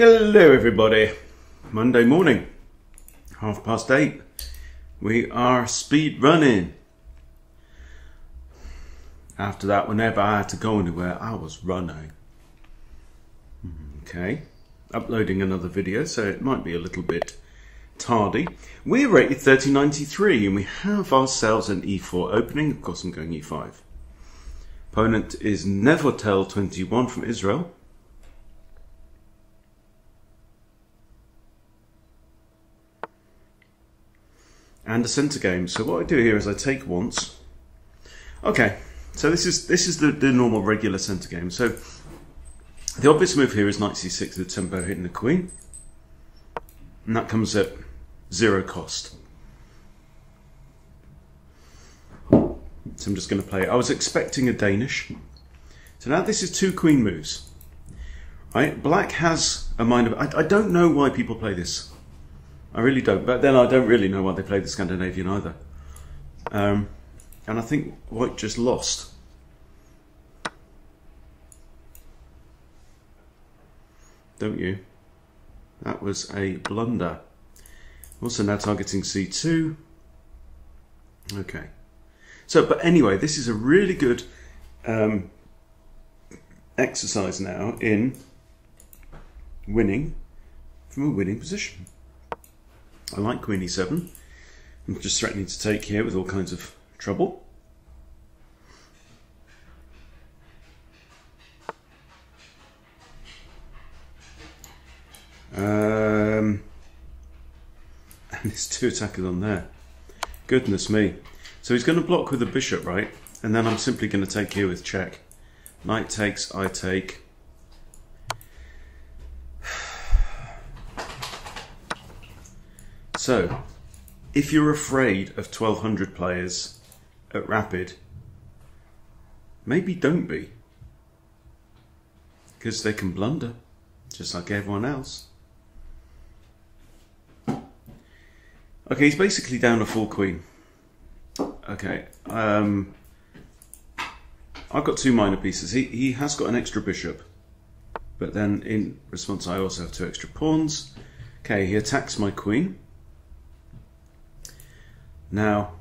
Hello everybody, Monday morning, 8:30. We are speed running. After that, whenever I had to go anywhere, I was running. Okay, uploading another video, so it might be a little bit tardy. We're rated 3093 and we have ourselves an e4 opening. Of course I'm going e5. Opponent is Nevotel21 from Israel. And a centre game. So what I do here is I take once. Okay, so this is the normal regular centre game. So the obvious move here is knight c6 with tempo hitting the queen, and that comes at 0 cost. So I'm just going to play it. I was expecting a Danish. So now this is two queen moves. Right? Black has a mind of. I don't know why people play this. I really don't, but then I don't really know why they play the Scandinavian either. And I think white just lost. Don't you? That was a blunder. Also now targeting c2. Okay. So, but anyway, this is a really good exercise now in winning from a winning position. I like queen e7. I'm just threatening to take here with all kinds of trouble. And there's two attackers on there. Goodness me. So he's going to block with the bishop, right? And then I'm simply going to take here with check. Knight takes, I take. So, if you're afraid of 1200 players at Rapid, maybe don't be. Because they can blunder, just like everyone else. Okay, he's basically down a full queen. Okay, I've got two minor pieces. He has got an extra bishop, but then in response I also have two extra pawns. Okay, he attacks my queen. Now,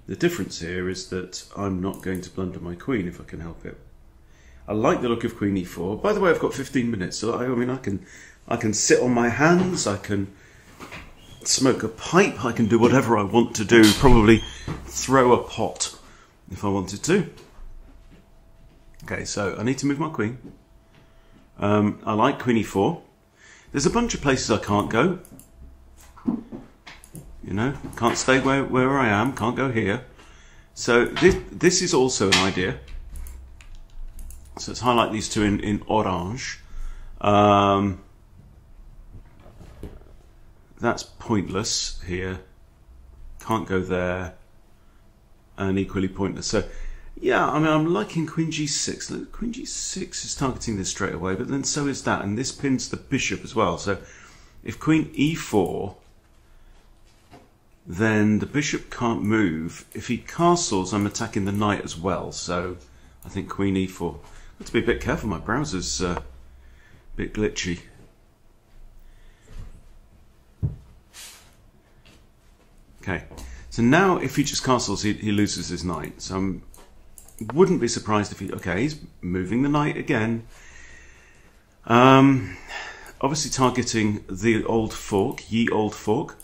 the difference here is that I'm not going to blunder my queen if I can help it. I like the look of queen e4. By the way, I've got 15 minutes, so I mean I can sit on my hands, I can smoke a pipe, I can do whatever I want to do, probably throw a pot if I wanted to. Okay, so I need to move my queen. I like queen e4. There's a bunch of places I can't go. You know, can't stay where I am, can't go here. So this is also an idea. So let's highlight these two in orange. That's pointless here. Can't go there. And equally pointless. So yeah, I mean, I'm liking queen g6. Queen g6 is targeting this straight away, but then so is that. And this pins the bishop as well. So if queen e4... then the bishop can't move. If he castles, I'm attacking the knight as well. So I think queen e4. I have to be a bit careful. My browser's a bit glitchy. Okay. So now if he just castles, he loses his knight. So I wouldn't be surprised if he... Okay, he's moving the knight again. Obviously targeting the old fork, ye old fork.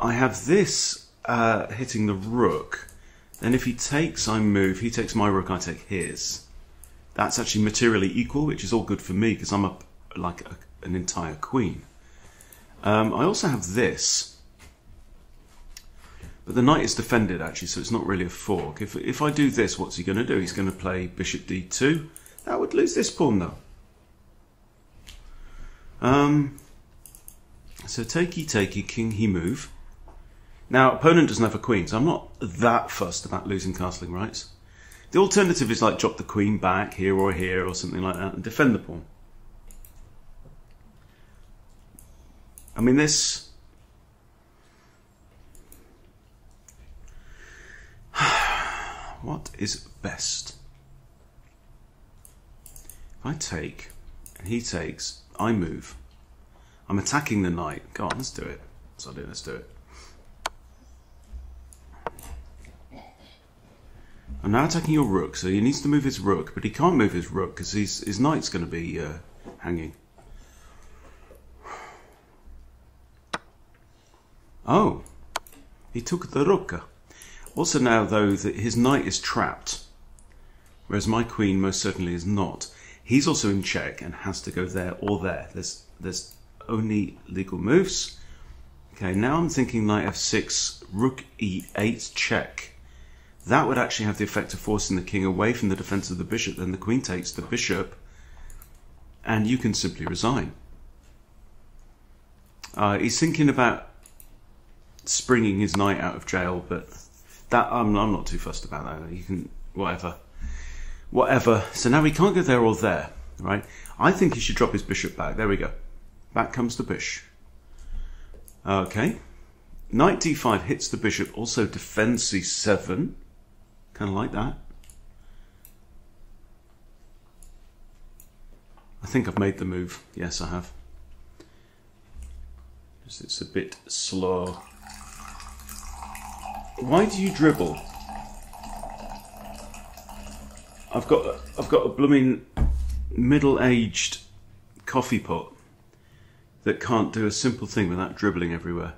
I have this hitting the rook. Then if he takes, I move. He takes my rook, I take his. That's actually materially equal, which is all good for me because I'm up like an entire queen. I also have this. But the knight is defended actually, so it's not really a fork. If I do this, what's he going to do? He's going to play bishop d2. That would lose this pawn though. So takey, king he move. Now, opponent doesn't have a queen, so I'm not that fussed about losing castling rights. The alternative is like drop the queen back here or something like that and defend the pawn. I mean, this... What is best? If I take, and he takes, I move. I'm attacking the knight. Go on, let's do it. Let's do it. I'm now attacking your rook, so he needs to move his rook, but he can't move his rook because his knight's going to be hanging. Oh, he took the rook. Also now, though, that his knight is trapped, whereas my queen most certainly is not. He's also in check and has to go there or there. There's only legal moves. Okay, now I'm thinking knight f6, rook e8, check. That would actually have the effect of forcing the king away from the defense of the bishop. Then the queen takes the bishop, and you can simply resign. He's thinking about springing his knight out of jail, but that I'm not too fussed about that. You can whatever. So now he can't go there or there, right? I think he should drop his bishop back. There we go. Back comes the bishop. Okay. Knight d5 hits the bishop, also defends c7. Kind of like that. I think I've made the move. Yes, I have. Just it's a bit slow. Why do you dribble? I've got a blooming middle-aged coffee pot that can't do a simple thing without dribbling everywhere.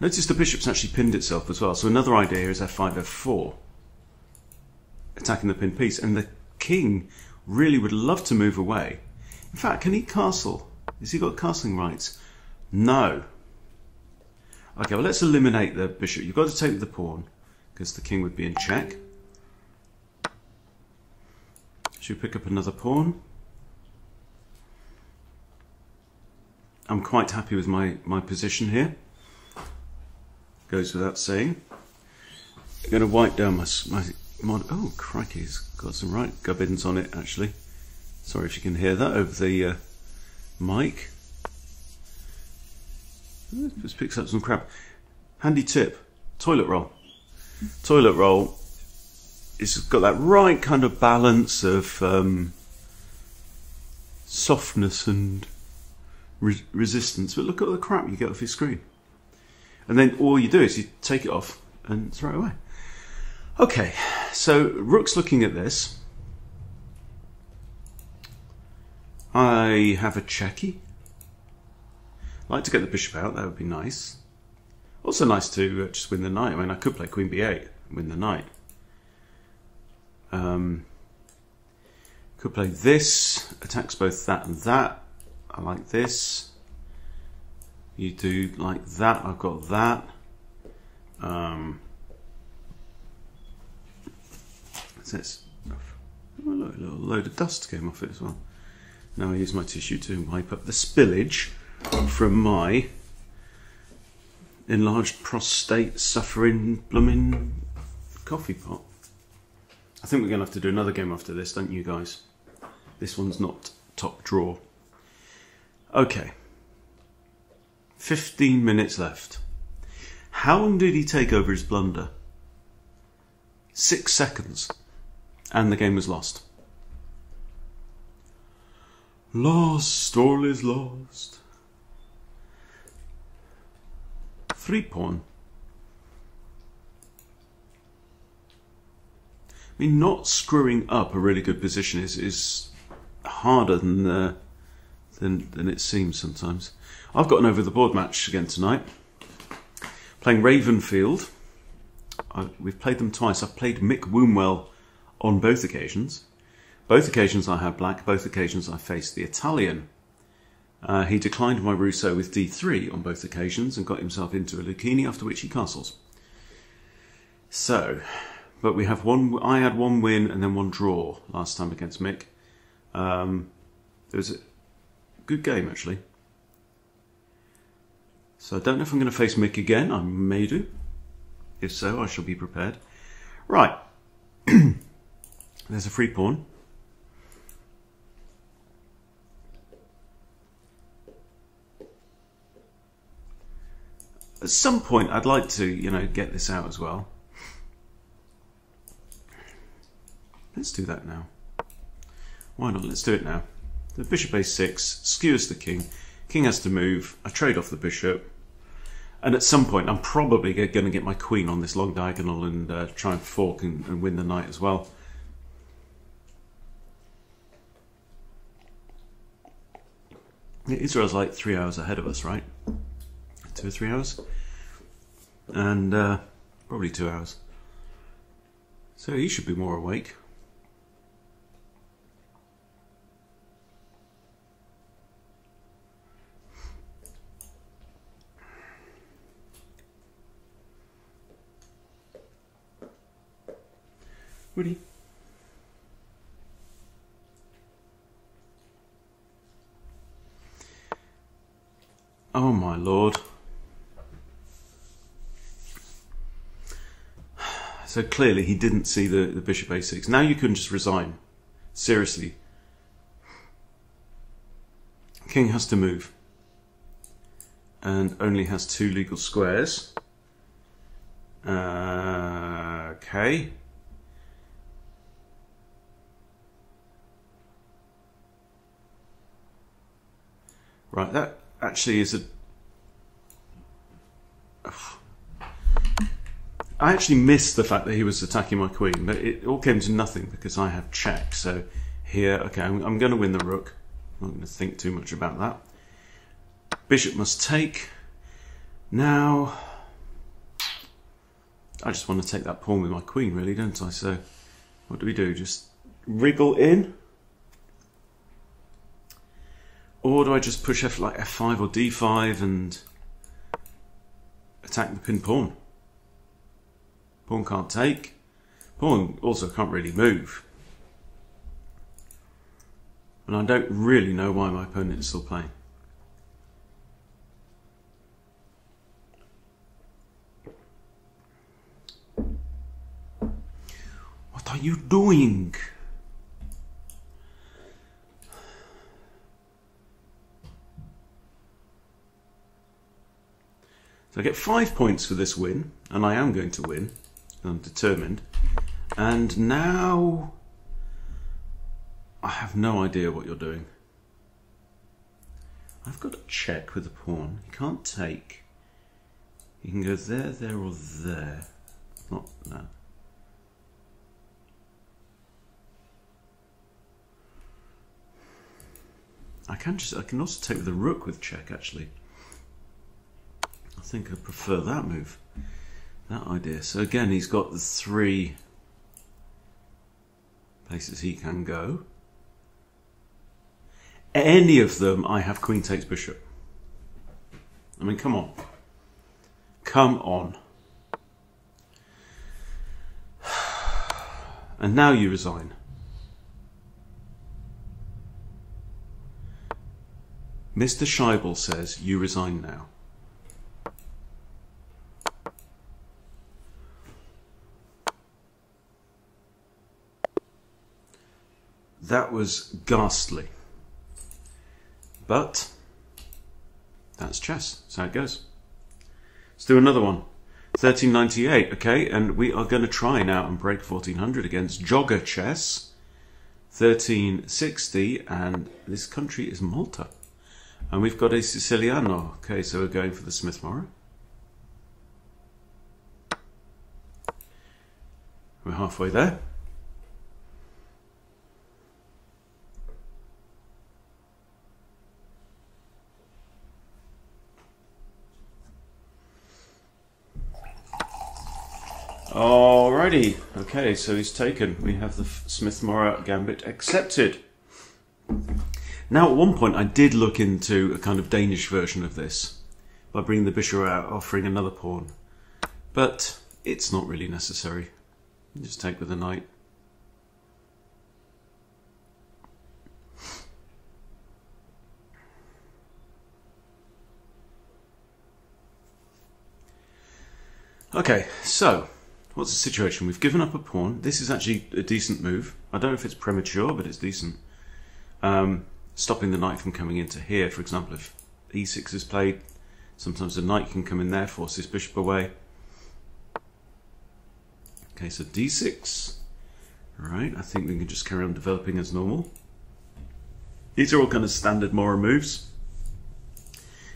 Notice the bishop's actually pinned itself as well. So another idea is f5, f4, attacking the pinned piece. And the king really would love to move away. In fact, can he castle? Has he got castling rights? No. Okay, well, let's eliminate the bishop. You've got to take the pawn because the king would be in check. Should we pick up another pawn? I'm quite happy with my position here. Goes without saying. I'm going to wipe down my mod. Oh, crikey, it's got some right gubbins on it, actually. Sorry if you can hear that over the mic. It just picks up some crap. Handy tip, toilet roll. Toilet roll, it's got that right kind of balance of softness and resistance. But look at the crap you get off your screen. And then all you do is you take it off and throw it away. Okay, so rook's looking at this. I have a checky. I'd like to get the bishop out, that would be nice. Also nice to just win the knight. I mean, I could play queen b8 and win the knight. Could play this, attacks both that and that. I like this. You do like that, I've got that. What's this? Oh, look, a little load of dust came off it as well. Now I use my tissue to wipe up the spillage from my enlarged prostate suffering blooming coffee pot. I think we're going to have to do another game after this, don't you guys? This one's not top drawer. Okay. 15 minutes left. How long did he take over his blunder? 6 seconds. And the game was lost. Lost, all is lost. 3 pawn. I mean, not screwing up a really good position is harder than it seems sometimes. I've got an over-the-board match again tonight. Playing Ravenfield. We've played them twice. I've played Mick Wombwell on both occasions. Both occasions I had black. Both occasions I faced the Italian. He declined my Rousseau with d3 on both occasions and got himself into a Lucchini, after which he castles. So, but we have one. I had 1 win and then 1 draw last time against Mick. It was a good game, actually. So I don't know if I'm going to face Mick again. I may do. If so, I shall be prepared. Right. There's a free pawn. At some point, I'd like to, get this out as well. Let's do that now. Why not? Let's do it now. The bishop a6 skewers the king. King has to move. I trade off the bishop. And at some point, I'm probably going to get my queen on this long diagonal and try and fork and win the knight as well. Israel's like 3 hours ahead of us, right? 2 or 3 hours? And probably 2 hours. So he should be more awake. Woody. Oh my lord. So clearly he didn't see the bishop a6. Now you can just resign. Seriously. King has to move. And only has 2 legal squares. Okay. Right, that actually is a... I actually missed the fact that he was attacking my queen, but it all came to nothing because I have check. So here, okay, I'm going to win the rook. I'm not going to think too much about that. Bishop must take. Now, I just want to take that pawn with my queen, really, don't I? So what do we do? Just wriggle in? Or do I just push like f5 or d5 and attack the pinned pawn? Pawn can't take. Pawn also can't really move. And I don't really know why my opponent is still playing. What are you doing? So I get 5 points for this win, and I am going to win. I'm determined. And now I have no idea what you're doing. I've got to check with the pawn. He can't take. He can go there, there, or there. Not that. I can also take with the rook with check, actually. I think I prefer that move, that idea. So again, he's got the 3 places he can go. Any of them, I have queen takes bishop. I mean, come on. Come on. And now you resign. Mr. Scheibel says you resign now. That was ghastly. But that's chess. That's how it goes. Let's do another one. 1398, okay, and we are going to try now and break 1400 against Jogger Chess. 1360, and this country is Malta. And we've got a Siciliano. Okay, so we're going for the Smith-Morrow. We're halfway there. Alrighty, okay, so he's taken. We have the Smith-Morrow gambit accepted. Now, at one point, I did look into a kind of Danish version of this by bringing the bishop out, offering another pawn. But it's not really necessary. You just take with the knight. Okay, so what's the situation? We've given up a pawn. This is actually a decent move. I don't know if it's premature, but it's decent. Stopping the knight from coming into here, for example, if e6 is played, sometimes the knight can come in there, force his bishop away. Okay, so d6. Right, I think we can just carry on developing as normal. These are all kind of standard Mora moves.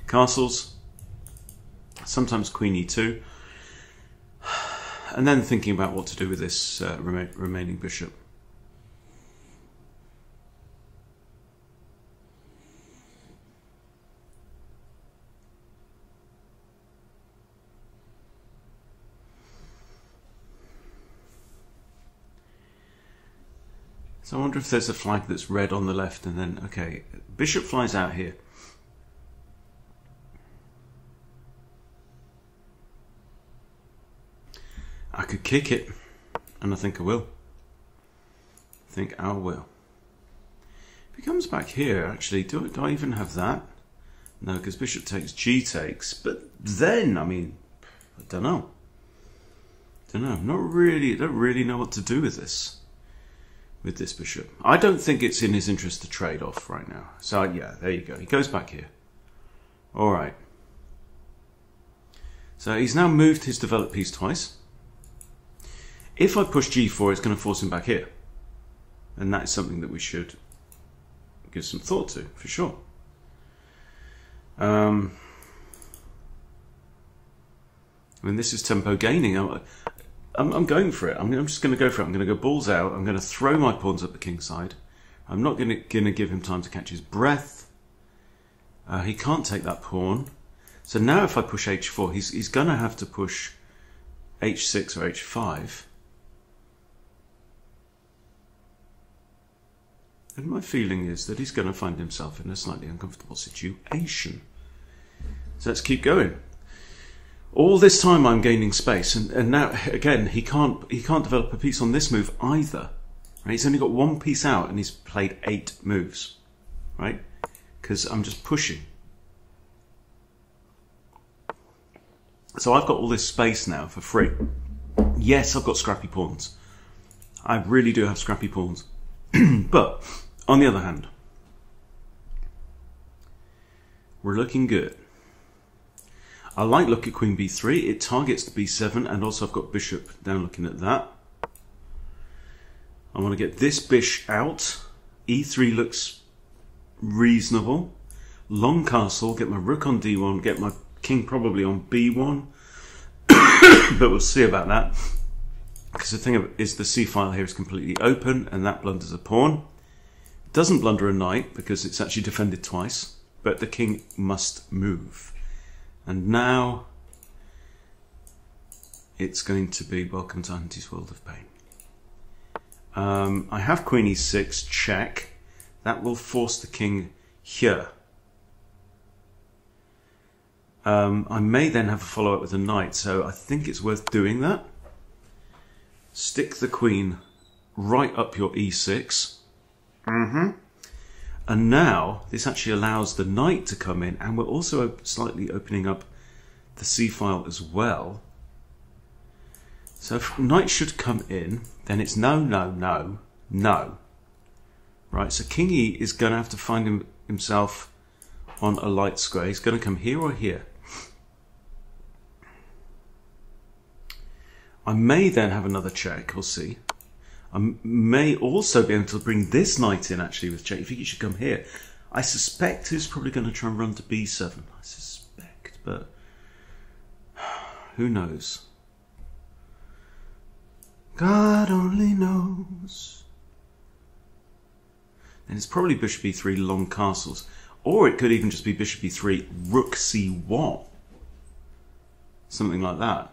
Castles, sometimes queen e2, and then thinking about what to do with this remaining bishop. So I wonder if there's a flag that's red on the left, and then, okay, bishop flies out here. I could kick it, and I think I will. If he comes back here, actually, do I even have that? No, because bishop takes, g takes. But then, I mean, I don't know. Don't really know what to do with this. With this bishop. I don't think it's in his interest to trade off right now. So yeah, there you go. He goes back here. Alright. So he's now moved his developed piece twice. If I push g4, it's going to force him back here. And that is something that we should give some thought to, for sure. I mean, this is tempo gaining. I'm going for it. I'm just going to go for it. I'm going to go balls out. I'm going to throw my pawns up the king side. I'm not going to give him time to catch his breath. He can't take that pawn. So now if I push h4, he's going to have to push h6 or h5. And my feeling is that he's going to find himself in a slightly uncomfortable situation. So let's keep going. All this time I'm gaining space, and now again he can't develop a piece on this move either. Right? He's only got one piece out, and he's played 8 moves, right? Because I'm just pushing. So I've got all this space now for free. Yes, I've got scrappy pawns. I really do have scrappy pawns. But on the other hand, we're looking good. I like look at queen b3, it targets the b7, and also I've got bishop down looking at that. I want to get this bish out. e3 looks reasonable. Long castle, get my rook on d1, get my king probably on b1. But we'll see about that. Because the thing is the c file here is completely open, and that blunders a pawn. It doesn't blunder a knight because it's actually defended twice, but the king must move. And now it's going to be welcome to Auntie's World of Pain. I have queen e6, check. That will force the king here. I may then have a follow-up with a knight, so I think it's worth doing that. Stick the queen right up your e6. And now this actually allows the knight to come in, and we're also slightly opening up the c-file as well. So if knight should come in, then it's no, no, no, no. Right, so king e is going to have to find himself on a light square. He's going to come here or here. I may then have another check, we'll see. I may also be able to bring this knight in actually with check. If he should come here, I suspect he's probably going to try and run to b7. I suspect, but who knows? God only knows. And it's probably bishop e3 long castles, or it could even just be bishop e3 rook c1, something like that.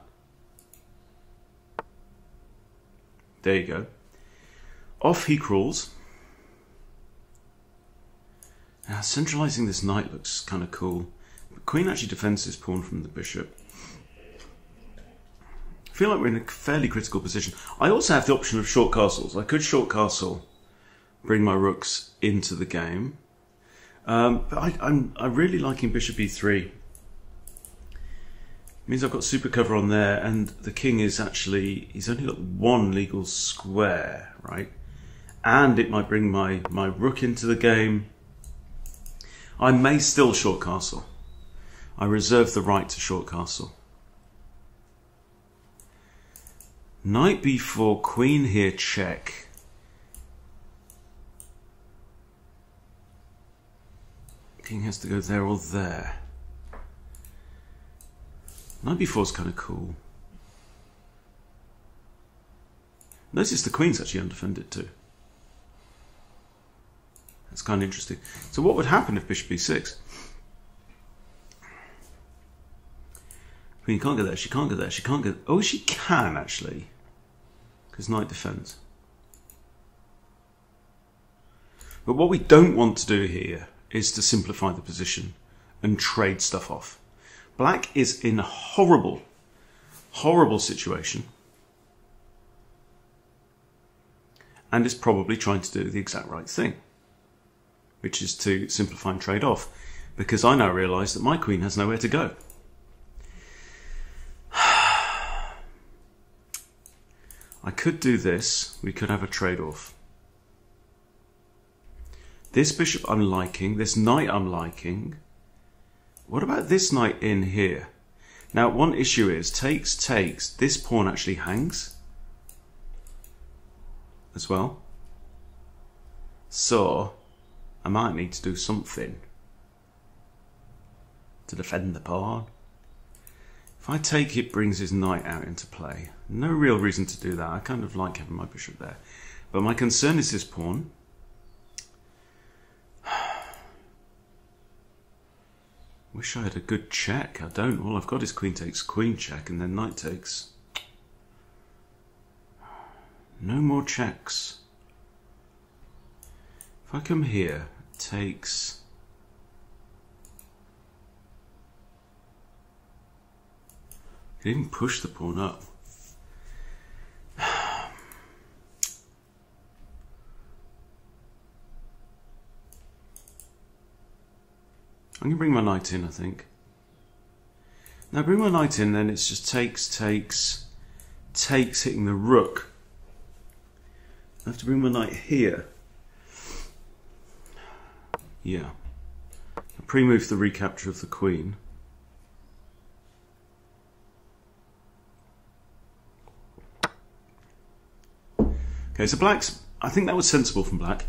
There you go. Off he crawls. Now centralizing this knight looks kind of cool. But queen actually defends his pawn from the bishop. I feel like we're in a fairly critical position. I also have the option of short castles. I could short castle, bring my rooks into the game. But I'm really liking bishop e3. It means I've got super cover on there, and the king is actually, he's only got one legal square, right? And it might bring my rook into the game. I may still short castle. I reserve the right to short castle. Knight b4, queen here, check. King has to go there or there. Knight b4 is kind of cool. Notice the queen's actually undefended too. That's kind of interesting. So what would happen if bishop b6? Queen can't go there, she can't go there, she can't go... Oh, she can actually. Because knight defends. But what we don't want to do here is to simplify the position and trade stuff off. Black is in a horrible, horrible situation. And is probably trying to do the exact right thing, which is to simplify and trade off, because I now realise that my queen has nowhere to go. I could do this. We could have a trade-off. This bishop I'm liking. This knight I'm liking. What about this knight in here? Now, one issue is, takes. This pawn actually hangs as well. So, I might need to do something to defend the pawn. If I take, it brings his knight out into play. No real reason to do that. I kind of like having my bishop there. But my concern is this pawn. Wish I had a good check. I don't. All I've got is queen takes, queen check, and then knight takes. No more checks. If I come here, takes... I can even push the pawn up. I'm going to bring my knight in, I think. Now bring my knight in, then it's just takes, hitting the rook. I have to bring my knight here. Yeah. I pre-move the recapture of the queen. Okay, so black's... I think that was sensible from black,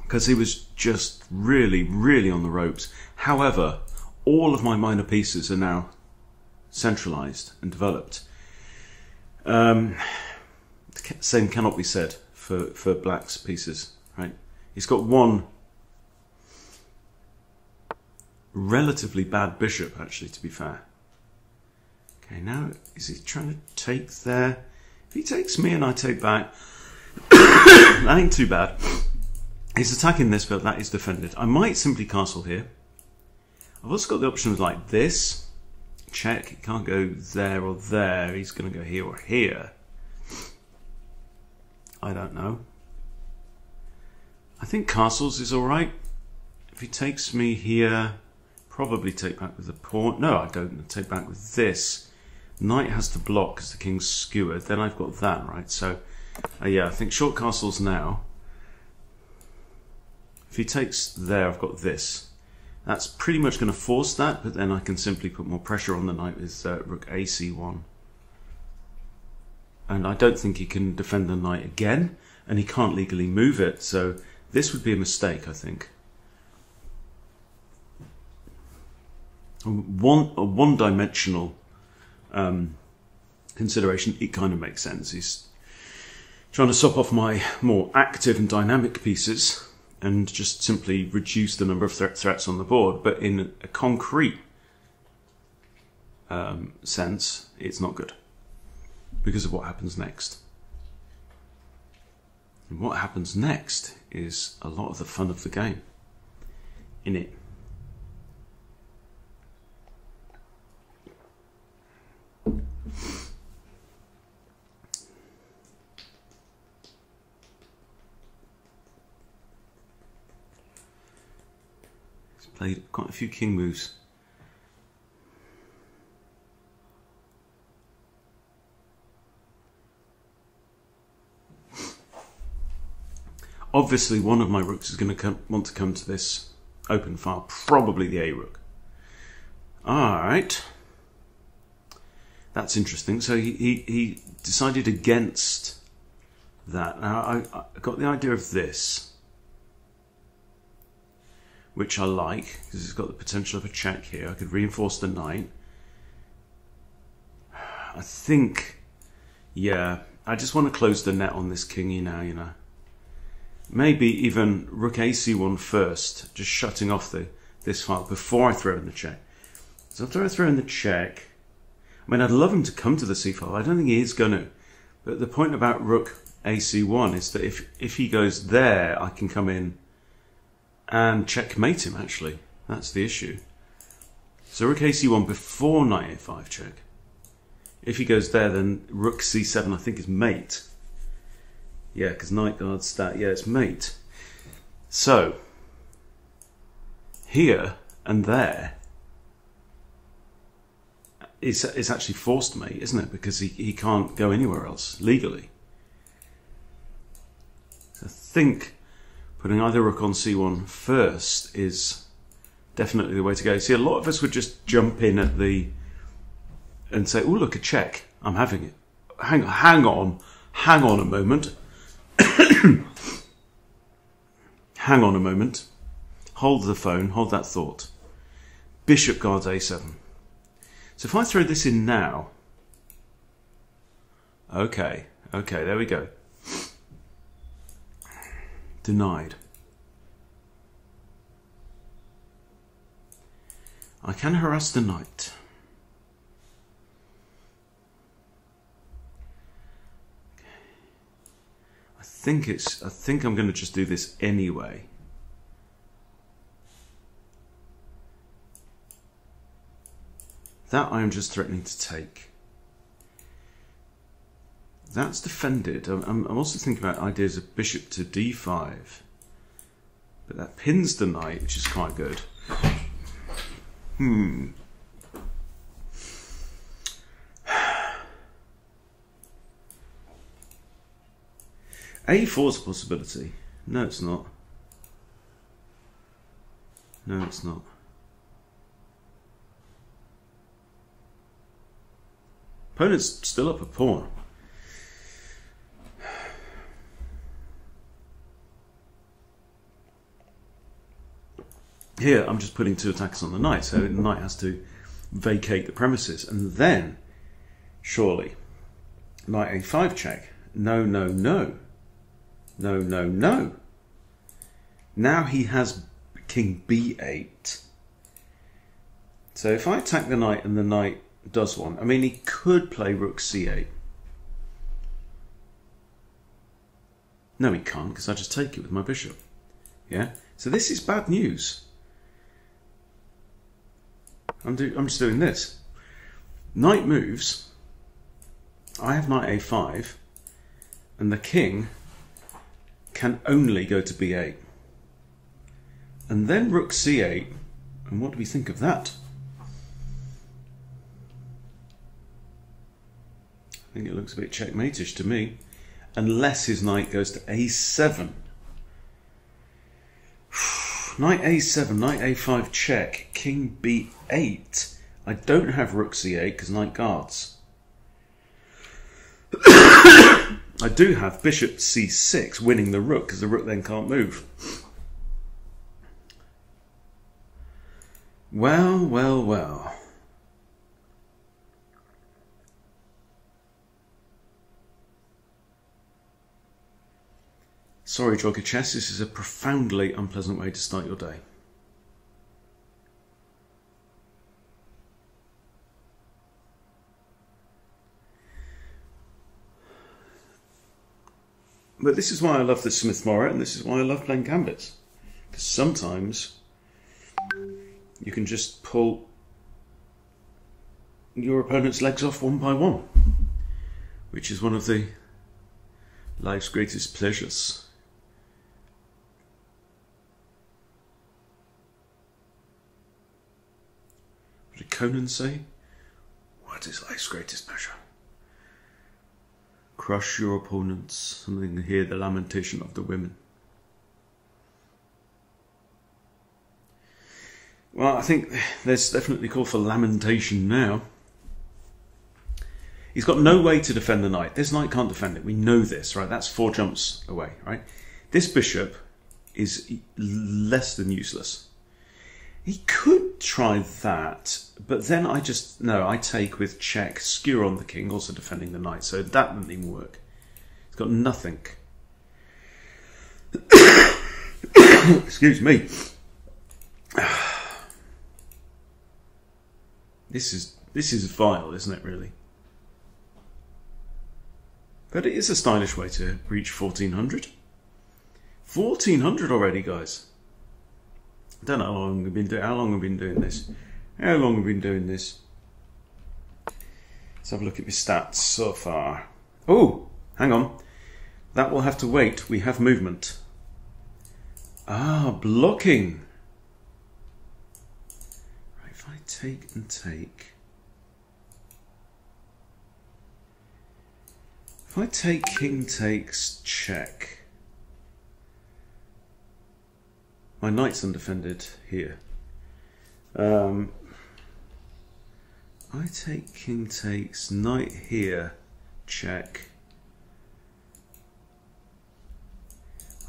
because he was just really, really on the ropes. However, all of my minor pieces are now centralized and developed. The same cannot be said for black's pieces, right? He's got one relatively bad bishop, actually, to be fair. Okay, now is he trying to take there? If he takes me and I take back, that ain't too bad. He's attacking this, but that is defended. I might simply castle here. I've also got the option of like this. Check, he can't go there or there. He's going to go here or here. I don't know. I think castles is alright. If he takes me here, probably take back with the pawn. No, I don't. Take back with this. Knight has to block because the king's skewered. Then I've got that, right? So, yeah, I think short castles now. If he takes there, I've got this. That's pretty much going to force that, but then I can simply put more pressure on the knight with rook ac1. And I don't think he can defend the knight again, and he can't legally move it, so this would be a mistake, I think. A one-dimensional consideration, it kind of makes sense. He's trying to stop off my more active and dynamic pieces and just simply reduce the number of threats on the board. But in a concrete sense, it's not good because of what happens next. And what happens next is a lot of the fun of the game in it. Played quite a few king moves. Obviously, one of my rooks is going to want to come to this open file, probably the A rook. Alright. That's interesting. So he decided against that. Now, I got the idea of this. which I like, because it's got the potential of a check here. I could reinforce the knight. I think, yeah, I just want to close the net on this kingy now, you know. Maybe even rook AC1 first, just shutting off this file before I throw in the check. So after I throw in the check, I mean, I'd love him to come to the c file. I don't think he is going to. But the point about rook AC1 is that if he goes there, I can come in and checkmate him, actually. That's the issue. So rook AC1 before knight A5 check. If he goes there, then rook C7 I think is mate. Yeah, because knight guards that. Yeah, it's mate. So, here and there is actually forced mate, isn't it? Because he can't go anywhere else legally. So I think putting either rook on c1 first is definitely the way to go. See, a lot of us would just jump in at the and say, "Oh, look, a check. I'm having it." Hang on a moment. Hang on a moment. Hold the phone. Hold that thought. Bishop guards a7. So if I throw this in now, okay, there we go. Denied. I can harass the knight. I think I'm going to just do this anyway. That I'm just threatening to take. That's defended. I'm also thinking about ideas of bishop to d5. But that pins the knight, which is quite good. A4 is a possibility. No, it's not. No, it's not. Opponent's still up a pawn. Here, I'm just putting two attacks on the knight, so the knight has to vacate the premises. And then, surely, knight a5 check. No, no, no. No, no, no. Now he has king b8. So if I attack the knight and the knight does one, I mean, he could play rook c8. No, he can't, because I just take it with my bishop. Yeah? So this is bad news. I'm just doing this. Knight moves. I have knight a5. And the king can only go to b8. And then rook c8. And what do we think of that? I think it looks a bit checkmate-ish to me. Unless his knight goes to a7. Knight a7, knight a5 check, king b8. I don't have rook c8 because knight guards. I do have bishop c6 winning the rook because the rook then can't move. Well, well, well. Sorry, Jogger Chess, this is a profoundly unpleasant way to start your day. But this is why I love the Smith-Morrit, and this is why I love playing gambits. Because sometimes you can just pull your opponent's legs off one by one, which is one of the life's greatest pleasures. What did Conan say? What is life's greatest pleasure? Crush your opponents and then hear the lamentation of the women. Well, I think there's definitely call for lamentation now. He's got no way to defend the knight. This knight can't defend it. We know this, right? That's 4 jumps away, right? This bishop is less than useless. He could try that, but then I take with check, skewer on the king, also defending the knight, so that didn't even work. He's got nothing. Excuse me. This is vile, isn't it, really? But it is a stylish way to reach 1400. 1400 already, guys. I don't know how long we've been doing this. How long we've been doing this? Let's have a look at my stats so far. Oh, hang on. That will have to wait. We have movement. Ah, blocking. Right, if I take and take. If I take king takes check. My knight's undefended here. I take king takes, knight here, check.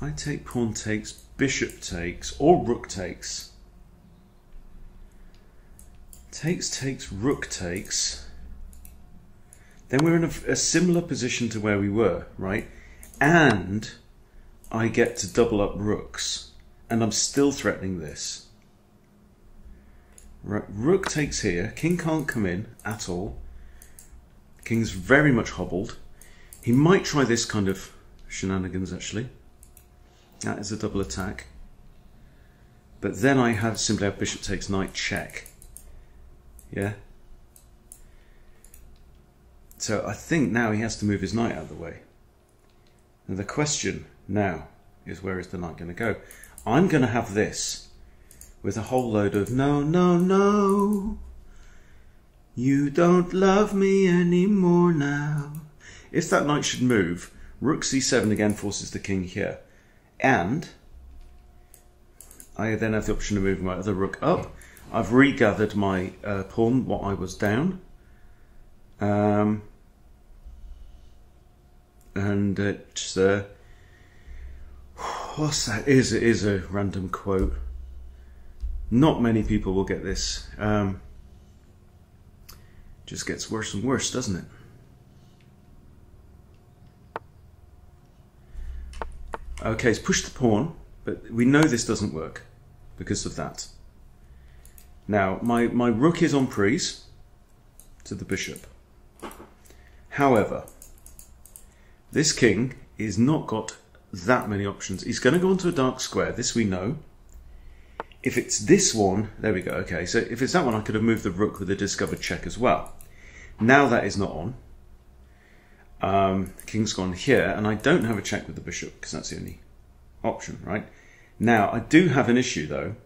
I take pawn takes, bishop takes, or rook takes. Takes, takes, rook takes. Then we're in a similar position to where we were, right? And I get to double up rooks. And I'm still threatening this. Rook takes here. King can't come in at all. King's very much hobbled. He might try this kind of shenanigans, actually. That is a double attack. But then I simply have bishop takes knight check. Yeah? So I think now he has to move his knight out of the way. And the question now is, where is the knight going to go? I'm going to have this with a whole load of no, no, no. You don't love me anymore now. If that knight should move, rook c7 again forces the king here. And I then have the option of moving my other rook up. I've regathered my pawn, what I was down. And it's... what's that? It is a random quote. Not many people will get this. Just gets worse and worse, doesn't it? Okay, it's pushed the pawn, but we know this doesn't work because of that. Now, my rook is en prise to the bishop. However, this king is not got that many options. He's going to go onto a dark square. This we know. If it's this one, there we go. Okay, so if it's that one, I could have moved the rook with a discovered check as well. Now that is not on. The king's gone here, and I don't have a check with the bishop because that's the only option, right? Now, I do have an issue, though,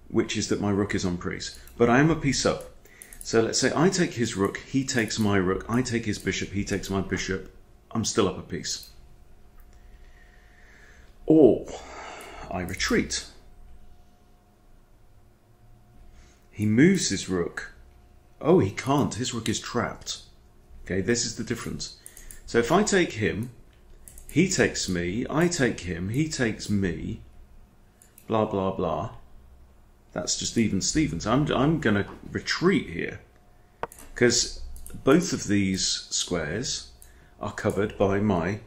which is that my rook is en prise. But I am a piece up. So let's say I take his rook, he takes my rook, I take his bishop, he takes my bishop. I'm still up a piece. Or I retreat. He moves his rook. Oh, he can't. His rook is trapped. Okay, this is the difference. So if I take him, he takes me, I take him, he takes me, blah, blah, blah. That's just even Stevens. I'm going to retreat here because both of these squares are covered by my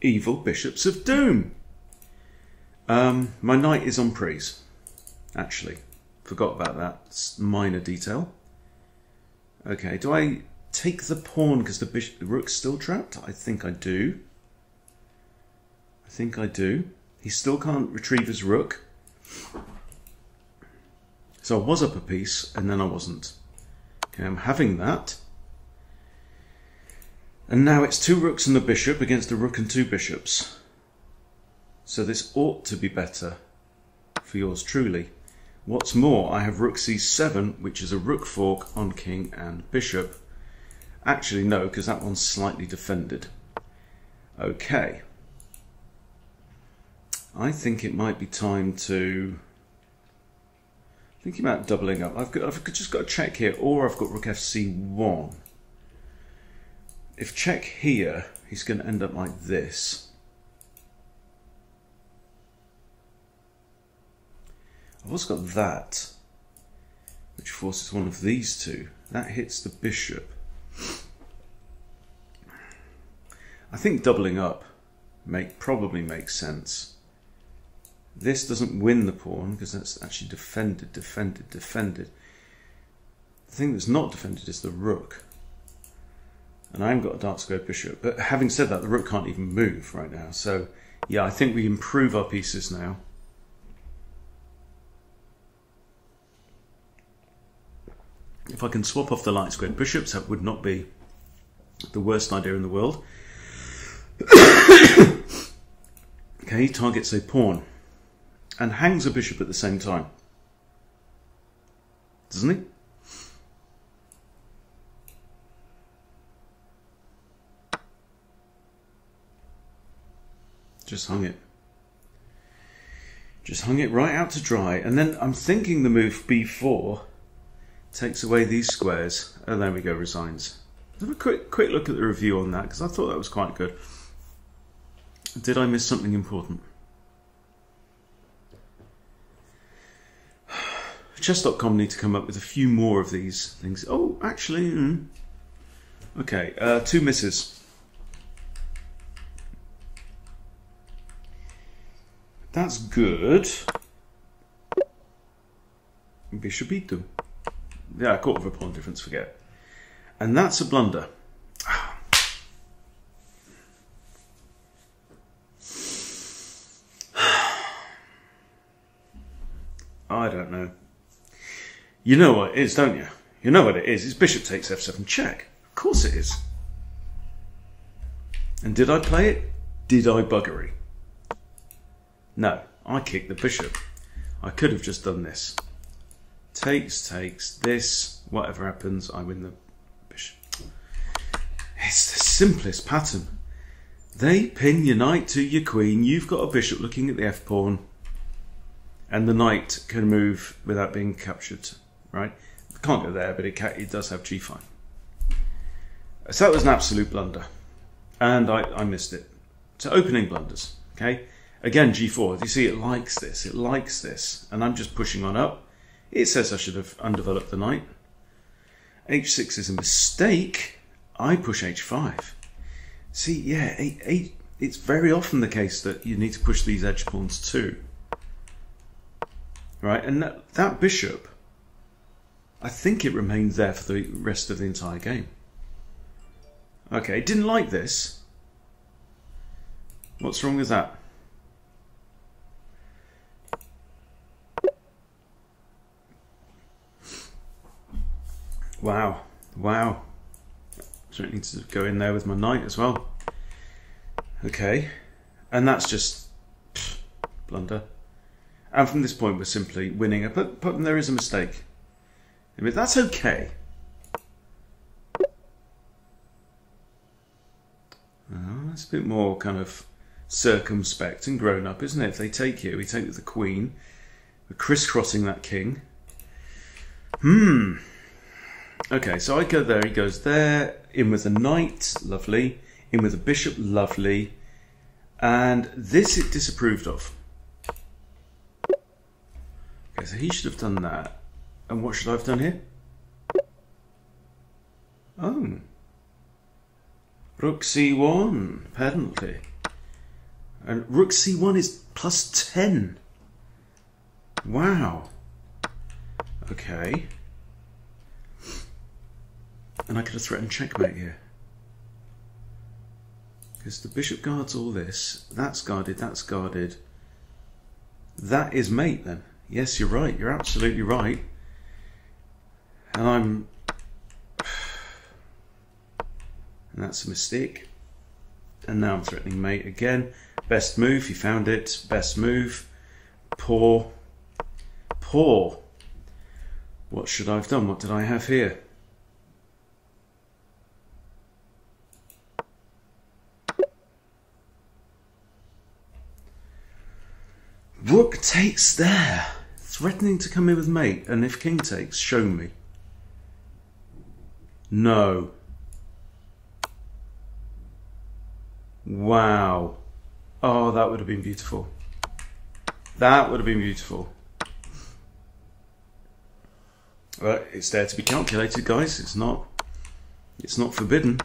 evil bishops of doom. My knight is en prise, actually. Forgot about that. It's a minor detail. Okay, do I take the pawn because the rook's still trapped? I think I do. I think I do. He still can't retrieve his rook. So I was up a piece and then I wasn't. Okay, I'm having that. And now it's two rooks and a bishop against a rook and two bishops. So this ought to be better for yours truly. What's more, I have rook c7, which is a rook fork on king and bishop. Actually, no, because that one's slightly defended. Okay. I think it might be time to... Thinking about doubling up. I've just got a check here, or I've got rook fc1. If check here, he's going to end up like this. I've also got that, which forces one of these two. That hits the bishop. I think doubling up probably makes sense. This doesn't win the pawn because that's actually defended. The thing that's not defended is the rook. And I haven't got a dark square bishop. But having said that, the rook can't even move right now. So yeah, I think we improve our pieces now. If I can swap off the light squared bishops, that would not be the worst idea in the world. Okay, he targets a pawn and hangs a bishop at the same time, doesn't he? Just hung it. Just hung it right out to dry. And then I'm thinking the move b4 takes away these squares. Oh, there we go, resigns. Have a quick look at the review on that, because I thought that was quite good. Did I miss something important? Chess.com need to come up with a few more of these things. Oh, actually, okay, 2 misses. That's good. Bishop e2. Yeah, a quarter of a pawn difference, forget. And that's a blunder. I don't know. You know what it is, don't you? You know what it is. It's bishop takes f7 check. Of course it is. And did I play it? Did I buggery? No, I kicked the bishop. I could have just done this. Takes, this, whatever happens, I win the bishop. It's the simplest pattern. They pin your knight to your queen, you've got a bishop looking at the f-pawn, and the knight can move without being captured, right? It can't go there, but it does have g5. So that was an absolute blunder, and I missed it. So opening blunders, okay? Again, g4, you see it likes this, and I'm just pushing on up. It says I should have undeveloped the knight. h6 is a mistake. I push h5. See, yeah, it's very often the case that you need to push these edge pawns too. Right, and that bishop, I think it remained there for the rest of the entire game. Okay, it didn't like this. What's wrong with that? Wow, wow. So I need to go in there with my knight as well. Okay, and that's just blunder. And from this point we're simply winning. But there is a mistake. I mean, that's okay. It's a bit more kind of circumspect and grown up, isn't it? If they take here, we take with the queen. We're crisscrossing that king. Okay, so I go there, he goes there, in with a knight, lovely, in with a bishop, lovely, and this it disapproved of. Okay, so he should have done that, and what should I have done here? Oh, rook c1, penalty, and rook c1 is plus 10. Wow, okay. And I could have threatened checkmate here. Because the bishop guards all this. That's guarded, that's guarded. That is mate then. Yes, you're right. You're absolutely right. And I'm... And that's a mistake. And now I'm threatening mate again. Best move, he found it. Best move. Poor. Poor. What should I have done? What did I have here? Rook takes there, threatening to come in with mate, and if king takes, show me. No. Wow. Oh, that would have been beautiful. That would have been beautiful. But it's there to be calculated, guys. It's not forbidden.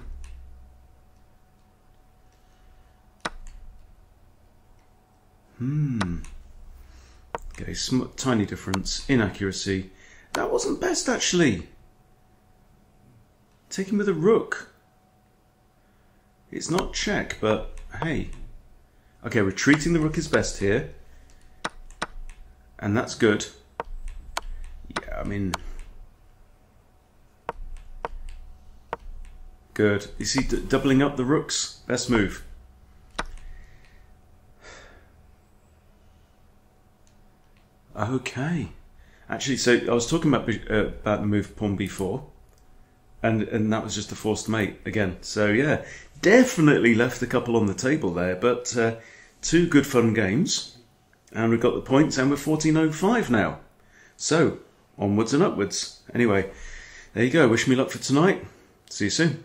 Okay, tiny difference. Inaccuracy. That wasn't best, actually. Taking with a rook. It's not check, but hey. Okay, retreating the rook is best here. And that's good. Yeah, I mean... Good. You see, doubling up the rooks? Best move. Okay. Actually, so I was talking about the move pawn b4. And that was just a forced mate again. So yeah, definitely left a couple on the table there. But two good fun games. And we've got the points and we're 14.05 now. So, onwards and upwards. Anyway, there you go. Wish me luck for tonight. See you soon.